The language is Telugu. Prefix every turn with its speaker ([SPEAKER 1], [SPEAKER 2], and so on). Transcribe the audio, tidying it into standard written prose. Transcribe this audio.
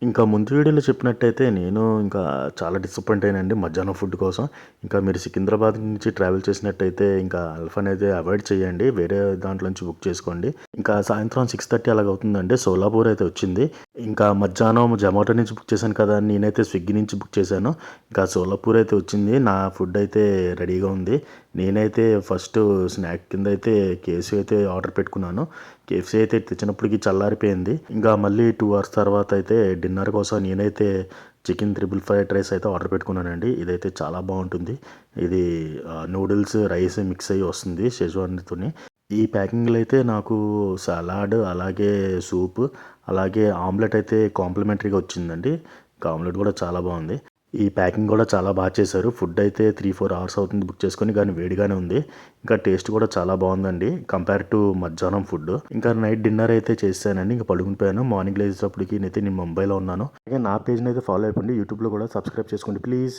[SPEAKER 1] ఇంకా ముందు వీడియోలో చెప్పినట్టయితే నేను ఇంకా చాలా డిసప్పాయింట్ అయ్యానండి మధ్యాహ్నం ఫుడ్ కోసం. ఇంకా మీరు సికింద్రాబాద్ నుంచి ట్రావెల్ చేసినట్టయితే ఇంకా అల్ఫాన్ అయితే అవాయిడ్ చేయండి. వేరే దాంట్లో నుంచి బుక్ చేసుకోండి. ఇంకా సాయంత్రం 6:30 అలాగ అవుతుందండి. సోలాపూర్ అయితే వచ్చింది. ఇంకా మధ్యాహ్నం జొమాటో నుంచి బుక్ చేశాను కదా! నేనైతే స్విగ్గీ నుంచి బుక్ చేశాను. ఇంకా సోలాపూర్ అయితే వచ్చింది. నా ఫుడ్ అయితే రెడీగా ఉంది. నేనైతే ఫస్ట్ స్నాక్ కింద అయితే కేఎఫ్‌సీ అయితే ఆర్డర్ పెట్టుకున్నాను. కేఎఫ్‌సీ అయితే తెచ్చినప్పటికి చల్లారిపోయింది. ఇంకా మళ్ళీ 2 అవర్స్ తర్వాత అయితే డిన్నర్ కోసం నేనైతే చికెన్ త్రిబుల్ ఫ్రైడ్ రైస్ అయితే ఆర్డర్ పెట్టుకున్నానండి. ఇదైతే చాలా బాగుంటుంది. ఇది నూడిల్స్, రైస్ మిక్స్ అయ్యి వస్తుంది షెజ్వాన్‌తోని. ఈ ప్యాకింగ్‌లో అయితే నాకు సలాడ్, అలాగే సూప్, అలాగే ఆమ్లెట్ అయితే కాంప్లిమెంటరీగా వచ్చిందండి. ఇంకా ఆమ్లెట్ కూడా చాలా బాగుంది. ఈ ప్యాకింగ్ కూడా చాలా బాగా చేశారు. ఫుడ్ అయితే 3, 4 అవర్స్ అవుతుంది బుక్ చేసుకొని, కానీ వేడిగానే ఉంది. ఇంకా టేస్ట్ కూడా చాలా బాగుందండి కంపేర్ టు మధ్యాహ్నం ఫుడ్. ఇంకా నైట్ డిన్నర్ అయితే చేశానండి. ఇంకా పడుకునిపోయాను. మార్నింగ్ లేచేటప్పటికి నేను ముంబైలో ఉన్నాను. ఇంకా నా పేజ్ని అయితే ఫాలో అయిపోండి. యూట్యూబ్లో కూడా సబ్స్క్రైబ్ చేసుకోండి ప్లీజ్.